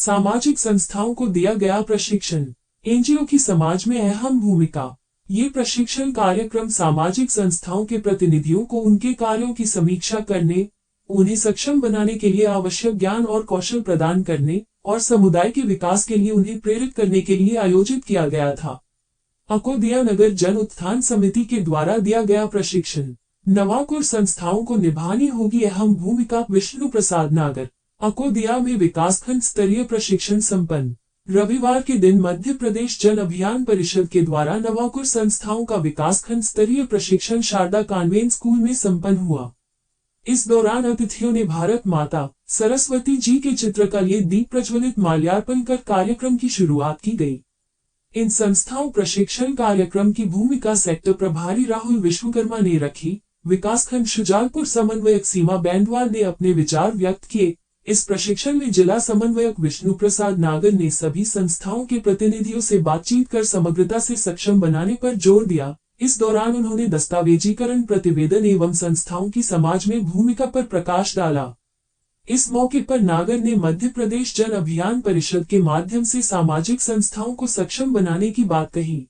सामाजिक संस्थाओं को दिया गया प्रशिक्षण। एनजीओ की समाज में अहम भूमिका। ये प्रशिक्षण कार्यक्रम सामाजिक संस्थाओं के प्रतिनिधियों को उनके कार्यों की समीक्षा करने, उन्हें सक्षम बनाने के लिए आवश्यक ज्ञान और कौशल प्रदान करने और समुदाय के विकास के लिए उन्हें प्रेरित करने के लिए आयोजित किया गया था। अकोदिया नगर जन उत्थान समिति के द्वारा दिया गया प्रशिक्षण। नवाकुर संस्थाओं को निभानी होगी अहम भूमिका। विष्णु प्रसाद नागर। अकोदिया में विकासखंड स्तरीय प्रशिक्षण संपन्न। रविवार के दिन मध्य प्रदेश जन अभियान परिषद के द्वारा नवाकुर संस्थाओं का विकासखंड स्तरीय प्रशिक्षण शारदा कॉन्वेंट स्कूल में संपन्न हुआ। इस दौरान अतिथियों ने भारत माता सरस्वती जी के चित्र का लिए दीप प्रज्वलित माल्यार्पण कर कार्यक्रम की शुरुआत की गई। इन संस्थाओं प्रशिक्षण कार्यक्रम की भूमिका सेक्टर प्रभारी राहुल विश्वकर्मा ने रखी। विकासखंड शुजालपुर समन्वयक सीमा बैंदवाल ने अपने विचार व्यक्त किए। इस प्रशिक्षण में जिला समन्वयक विष्णु प्रसाद नागर ने सभी संस्थाओं के प्रतिनिधियों से बातचीत कर समग्रता से सक्षम बनाने पर जोर दिया। इस दौरान उन्होंने दस्तावेजीकरण प्रतिवेदन एवं संस्थाओं की समाज में भूमिका पर प्रकाश डाला। इस मौके पर नागर ने मध्य प्रदेश जन अभियान परिषद के माध्यम से सामाजिक संस्थाओं को सक्षम बनाने की बात कही।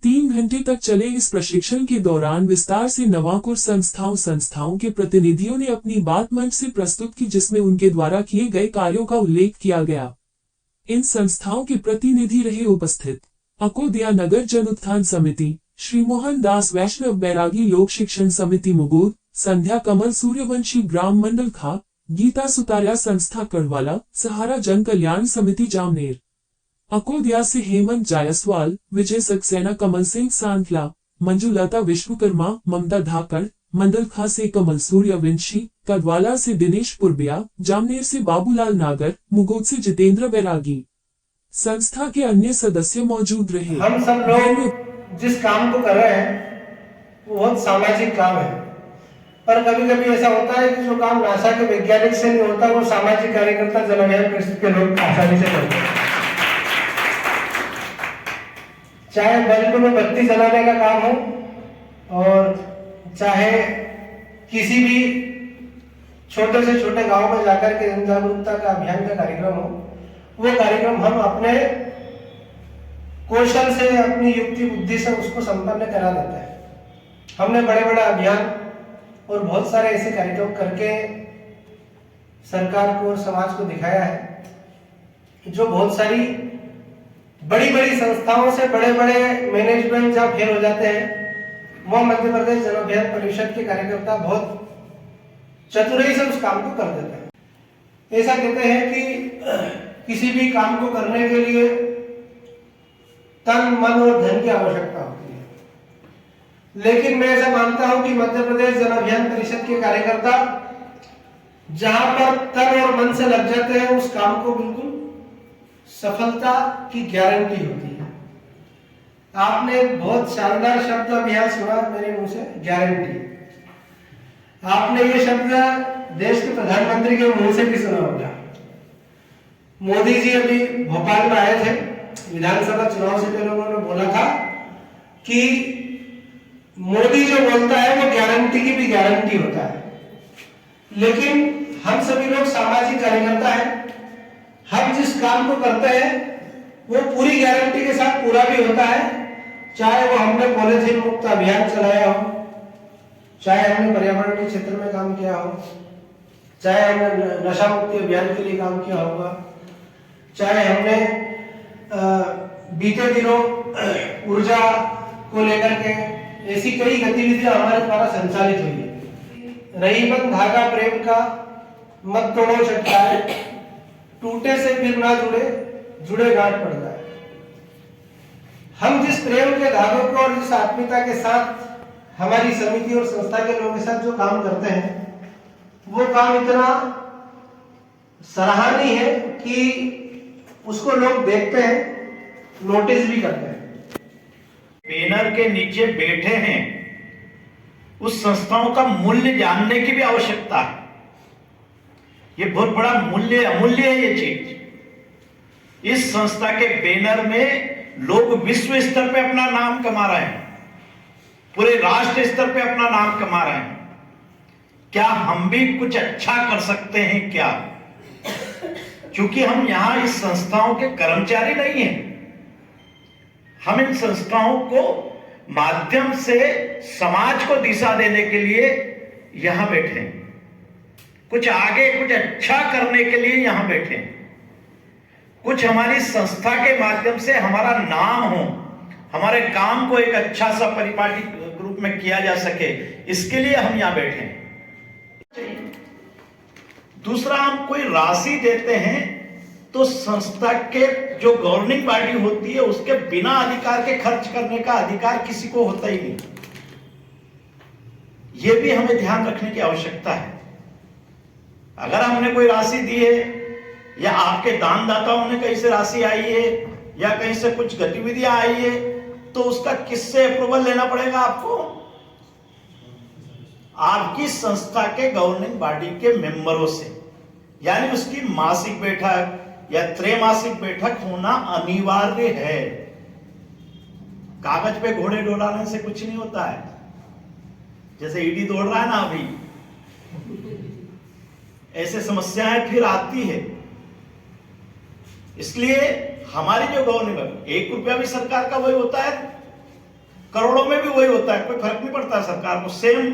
3 घंटे तक चले इस प्रशिक्षण के दौरान विस्तार से नवाकुर संस्थाओं के प्रतिनिधियों ने अपनी बात मंच से प्रस्तुत की, जिसमें उनके द्वारा किए गए कार्यों का उल्लेख किया गया। इन संस्थाओं के प्रतिनिधि रहे उपस्थित अकोदिया नगर जन उत्थान समिति, श्री मोहन दास वैष्णव बैरागी लोक शिक्षण समिति मुगूद, संध्या कमल सूर्यवंशी ग्राम मंडल खा, गीता सुतारिया संस्था कड़वाला, सहारा जन कल्याण समिति जामनेर। अकोदिया से हेमंत जायसवाल, विजय सक्सेना, कमल सिंह सांतला, मंजुलता विश्वकर्मा, ममता धाकड़, मंडल खा से कमल सूर्यवंशी, कड़वाला से दिनेश पुरबिया, जामनेर से बाबूलाल नागर, मुगोद से जितेंद्र बैरागी। संस्था के अन्य सदस्य मौजूद रहे। हम सब लोग जिस काम को कर रहे हैं वो बहुत सामाजिक काम है, पर कभी कभी ऐसा होता है कि जो काम नासा के वैज्ञानिक से नहीं होता वो सामाजिक कार्यकर्ता जन अभियान परिषद के लोग आसानी से करते हैं। चाहे बल्ब में बत्ती जलाने का काम हो और चाहे किसी भी छोटे से छोटे गांव में जाकर के जन जागरूकता का अभियान का कार्यक्रम हो, वो कार्यक्रम हम अपने कौशल से, अपनी युक्ति बुद्धि से उसको संपन्न करा देते हैं। हमने बड़े बड़े अभियान और बहुत सारे ऐसे कार्यक्रम करके सरकार को और समाज को दिखाया है, जो बहुत सारी बड़ी बड़ी संस्थाओं से बड़े बड़े मैनेजमेंट जब फेल हो जाते हैं, वो मध्य प्रदेश जन अभियान परिषद के कार्यकर्ता बहुत चतुराई से उस काम को कर देते हैं। ऐसा कहते हैं कि किसी भी काम को करने के लिए तन, मन और धन की आवश्यकता होती है, लेकिन मैं ऐसा मानता हूं कि मध्य प्रदेश जन अभियान परिषद के कार्यकर्ता जहां पर तन और मन से लग जाते हैं, उस काम को बिल्कुल सफलता की गारंटी होती है। आपने बहुत शानदार शब्द अभी यहाँ सुना मेरे मुंह से, गारंटी। आपने ये शब्द देश के प्रधानमंत्री के मुंह से भी सुना होगा। मोदी जी अभी भोपाल में आए थे, विधानसभा चुनाव से पहले उन्होंने बोला था कि मोदी जो बोलता है वो गारंटी की भी गारंटी होता है। लेकिन हम सभी लोग सामाजिक कार्यकर्ता हैं, हम जिस काम को करते हैं वो पूरी गारंटी के साथ पूरा भी होता है। चाहे वो हमने पॉलीथीन मुक्त अभियान चलाया हो, चाहे हमने पर्यावरण के क्षेत्र में काम किया हो, चाहे हमने नशा मुक्ति अभियान के लिए काम किया होगा, चाहे हमने बीते दिनों ऊर्जा को लेकर के ऐसी कई गतिविधियां हमारे द्वारा संचालित हुई है। रही बंद धागा प्रेम का, मत तोड़ो चट्टान, टूटे से फिर ना जुड़े, जुड़े गांठ पड़ जाए। हम जिस प्रेम के धागों को और जिस आत्मीयता के साथ हमारी समिति और संस्था के लोगों के साथ जो काम करते हैं, वो काम इतना सराहनीय है कि उसको लोग देखते हैं, नोटिस भी करते हैं। बैनर के नीचे बैठे हैं, उस संस्थाओं का मूल्य जानने की भी आवश्यकता है। ये बहुत बड़ा अमूल्य है ये चीज। इस संस्था के बैनर में लोग विश्व स्तर पे अपना नाम कमा रहे हैं, पूरे राष्ट्र स्तर पे अपना नाम कमा रहे हैं। क्या हम भी कुछ अच्छा कर सकते हैं क्या? क्योंकि हम यहां इस संस्थाओं के कर्मचारी नहीं हैं, हम इन संस्थाओं को माध्यम से समाज को दिशा देने के लिए यहां बैठे हैं, कुछ आगे कुछ अच्छा करने के लिए यहां बैठे हैं, कुछ हमारी संस्था के माध्यम से हमारा नाम हो, हमारे काम को एक अच्छा सा परिपाटी रूप में किया जा सके, इसके लिए हम यहां बैठे हैं। दूसरा, हम कोई राशि देते हैं तो संस्था के जो गवर्निंग बॉडी होती है उसके बिना अधिकार के खर्च करने का अधिकार किसी को होता ही नहीं। यह भी हमें ध्यान रखने की आवश्यकता है। अगर हमने कोई राशि दी है या आपके दानदाताओं ने कहीं से राशि आई है या कहीं से कुछ गतिविधियां आई है, तो उसका किससे अप्रूवल लेना पड़ेगा आपको? आपकी संस्था के गवर्निंग बॉडी के मेंबरों से, यानी उसकी मासिक बैठक या त्रैमासिक बैठक होना अनिवार्य है। कागज पे घोड़े दौड़ाने से कुछ नहीं होता है। जैसे ईडी दौड़ रहा है ना अभी, ऐसे समस्याएं फिर आती है। इसलिए हमारी जो गवर्नमेंट, 1 रुपया भी सरकार का वही होता है, करोड़ों में भी वही होता है, कोई फर्क नहीं पड़ता है सरकार को, सेम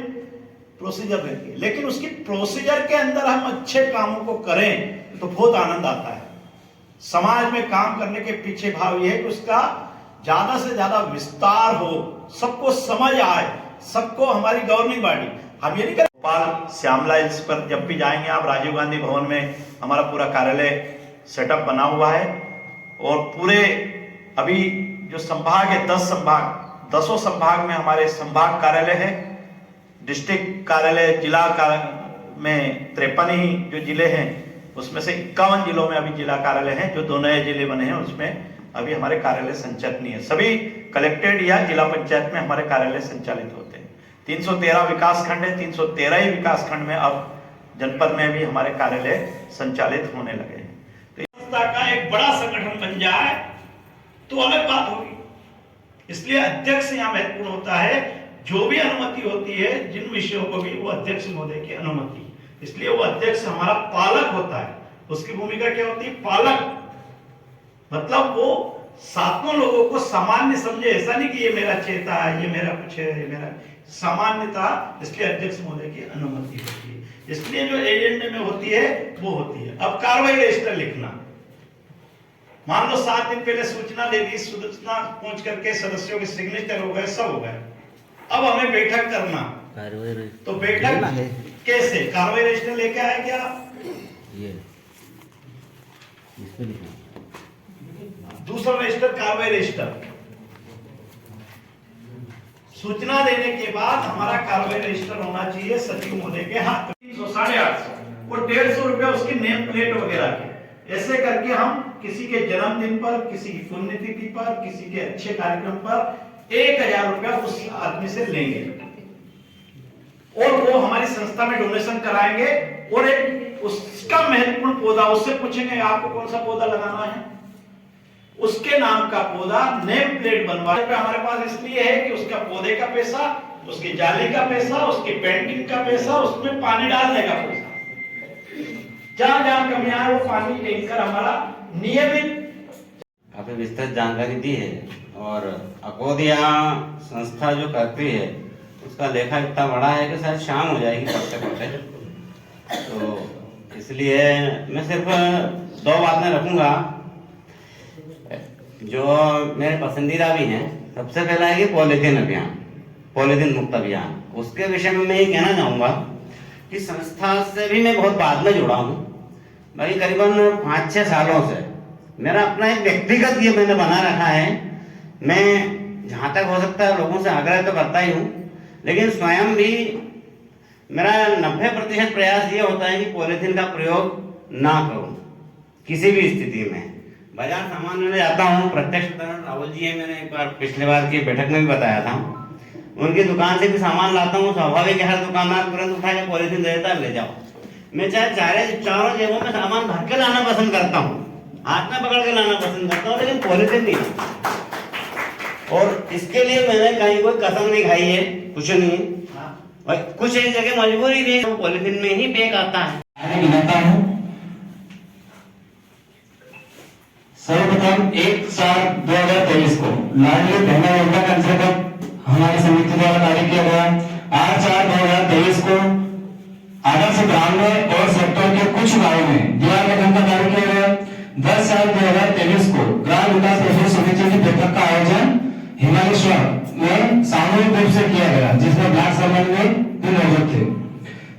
प्रोसीजर रहती है। लेकिन उसकी प्रोसीजर के अंदर हम अच्छे कामों को करें तो बहुत आनंद आता है। समाज में काम करने के पीछे भाव यह है कि उसका ज्यादा से ज्यादा विस्तार हो, सबको समझ आए, सबको हमारी गवर्निंग बॉडी, हम ये नहीं करें। भोपाल श्यामला हिल्स पर जब भी जाएंगे आप, राजीव गांधी भवन में हमारा पूरा कार्यालय सेटअप बना हुआ है और पूरे अभी जो संभाग है 10 संभाग, 10 संभाग में हमारे संभाग कार्यालय है, डिस्ट्रिक्ट कार्यालय, जिला में 53 ही जो जिले हैं उसमें से 51 जिलों में अभी जिला कार्यालय हैं। जो 2 नए जिले बने हैं उसमें अभी हमारे कार्यालय संचालित नहीं है। सभी कलेक्टेड या जिला पंचायत में हमारे कार्यालय संचालित होते हैं। 313 विकास खंड है, 313 ही विकास खंड में अब जनपद में भी हमारे कार्यालय संचालित होने लगे हैं। तो संस्था का एक बड़ा संगठन बन जाए तो अलग बात होगी। इसलिए अध्यक्ष यहाँ महत्वपूर्ण होता है। जो भी अनुमति होती है जिन विषयों को भी, वो अध्यक्ष महोदय की अनुमति, इसलिए वो अध्यक्ष हमारा पालक होता है। उसकी भूमिका क्या होती है? पालक, मतलब वो सातों लोगों को सामान्य समझे, ऐसा नहीं कि ये मेरा चेता है, ये मेरा कुछ है, ये मेरा सामान्यता। इसलिए अध्यक्ष महोदय की अनुमति होती है। इसलिए जो एजेंडे में होती है वो होती है। अब कार्रवाई रजिस्टर लिखना, मान लो 7 दिन पहले सूचना दे दी, सूचना पहुंच करके सदस्यों के सिग्नेचर हो गए, सब हो गए। अब हमें बैठक करना, तो बैठक कैसे? कार्रवाई रजिस्टर लेके आए क्या? ये दूसरा रजिस्टर कार्रवाई रजिस्टर। सूचना देने के बाद हमारा कार्रवाई रजिस्टर होना चाहिए सचिव महोदय के हाथ। 300, 850 और 150 रुपया उसकी नेम प्लेट वगैरह के, ऐसे करके हम किसी के जन्मदिन पर, किसी की पुण्यतिथि पर, किसी के अच्छे कार्यक्रम पर 1000 रुपया उस आदमी से लेंगे और वो हमारी संस्था में डोनेशन कराएंगे। और एक उसका महत्वपूर्ण पौधा, उससे पूछेंगे आपको कौन सा पौधा लगाना है, उसके नाम का पौधा नेम प्लेट बनवाने पे हमारे पास इसलिए है कि उसका पौधे का पैसा, उसकी जाली का पैसा, उसकी पेंटिंग का पैसा, उसमें पानी डालने का पैसा, जहां जहां कमी आए वो पानी टैंकर हमारा नियमित। काफी विस्तृत जानकारी दी है और अकोदिया संस्था जो करती है उसका लेखा इतना बड़ा है कि शायद शाम हो जाएगी पढ़ते पढ़ते। तो इसलिए मैं सिर्फ 2 बातें रखूंगा जो मेरे पसंदीदा भी हैं। सबसे पहला है कि पॉलीथीन अभियान, पॉलीथीन मुक्त अभियान। उसके विषय में मैं ये कहना चाहूँगा कि संस्था से भी मैं बहुत बाद में जुड़ा हूँ, भाई करीबन 5-6 सालों से मेरा अपना एक व्यक्तिगत ये मैंने बना रखा है। मैं जहाँ तक हो सकता है लोगों से आग्रह तो करता ही हूँ, लेकिन स्वयं भी मेरा 90% प्रयास ये होता है कि पॉलीथीन का प्रयोग ना करूँ किसी भी स्थिति में। बाजार सामान लेने जाता हूँ, प्रत्यक्ष उदाहरण राहुल जी है, मैंने एक बार पिछले बार की बैठक में भी बताया था। उनकी दुकान से भी सामान लाता हूँ, स्वाभाविक हर दुकानदार तुरंत उठा के पॉलीथीन दे देता है, ले जाओ। मैं चाहे चारों जेबों में सामान भर के लाना पसंद करता हूँ, हाथ में पकड़ के लाना पसंद करता हूँ, लेकिन पॉलीथीन नहीं। और इसके लिए मैंने कहीं कोई कसम नहीं खाई है, कुछ नहीं। भाई कुछ एक जगह मजबूरी नहीं, तो पॉलीथीन में ही पैक आता है। सर्वप्रथम 1/4/2023 को लाडली बहना योजना के अंतर्गत हमारी समिति द्वारा कार्य किया गया। 8/4/2023 को आदर्श ग्राम में और सेक्टर के कुछ गांवों में दीवार गठन का कार्य किया गया। 10/4/2023 को ग्राम विकास परिषद समिति की बैठक का आयोजन हिमालय में सामूहिक रूप से किया गया, जिसमें ब्लॉक समन्वय भी मौजूद थे।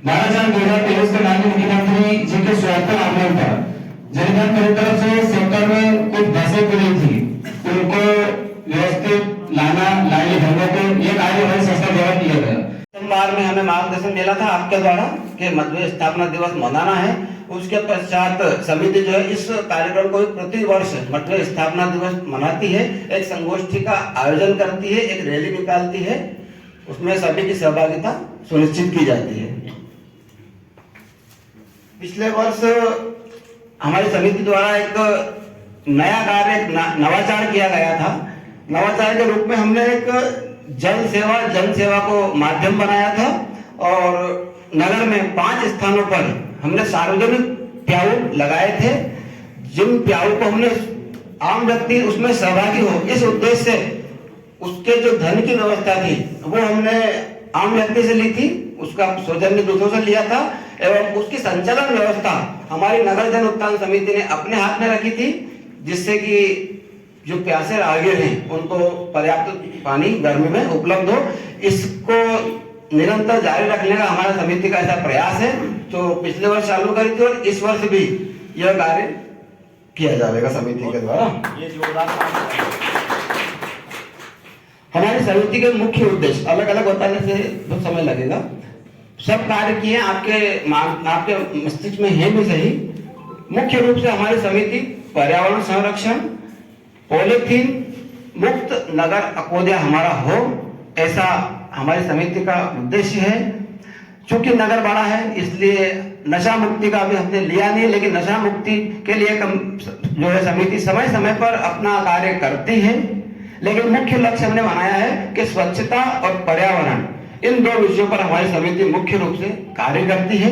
12/4/2023 को माननीय मुख्यमंत्री जी के स्वागत आह्वान पर जनगण की तरफ से सेक्टर में कुछ बसें खुली थी, उनको व्यवस्थित लाना लाइए धंधों को, ये कार्य हमारी संस्था द्वारा किया गया। सोमवार में हमें मार्गदर्शन मिला था आपके द्वारा कि मध्य स्थापना दिवस मनाना है। उसके पश्चात समिति जो है इस कार्यक्रम को प्रति वर्ष मध्य स्थापना दिवस मनाती है, एक संगोष्ठी का आयोजन करती है, एक रैली निकालती है, उसमें सभी की सहभागिता सुनिश्चित की जाती है। पिछले वर्ष हमारी समिति द्वारा एक नया कार्य, एक नवाचार किया गया था। नवाचार के रूप में हमने एक जन सेवा को माध्यम बनाया था और नगर में 5 स्थानों पर हमने सार्वजनिक प्याऊ लगाए थे, जिन प्याऊ को हमने आम व्यक्ति उसमें सहभागी हो, इस उद्देश्य से उसके जो धन की व्यवस्था थी वो हमने आम व्यक्ति से ली थी, उसका सौजन्य दूसरों से लिया था एवं उसकी संचालन व्यवस्था हमारी नगर जन उत्थान समिति ने अपने हाथ में रखी थी, जिससे कि जो प्यासे राहगीर हैं उनको पर्याप्त पानी गर्मी में उपलब्ध हो। इसको निरंतर जारी रखने का हमारा समिति का ऐसा प्रयास है, जो पिछले वर्ष चालू करी थी और इस वर्ष भी यह कार्य किया जाएगा समिति के द्वारा। ये जोरदार हमारी समिति के मुख्य उद्देश्य अलग अलग बताने से बहुत समय लगेगा, सब कार्य किए आपके मस्तिष्क में है भी सही। मुख्य रूप से हमारी समिति पर्यावरण संरक्षण, पॉलीथीन मुक्त नगर अकोदिया हमारा हो, ऐसा हमारी समिति का उद्देश्य है। चूंकि नगर बड़ा है इसलिए नशा मुक्ति का भी हमने लिया नहीं, लेकिन नशा मुक्ति के लिए जो है समिति समय समय पर अपना कार्य करती है, लेकिन मुख्य लक्ष्य हमने बनाया है कि स्वच्छता और पर्यावरण इन 2 विषयों पर हमारी समिति मुख्य रूप से कार्य करती है।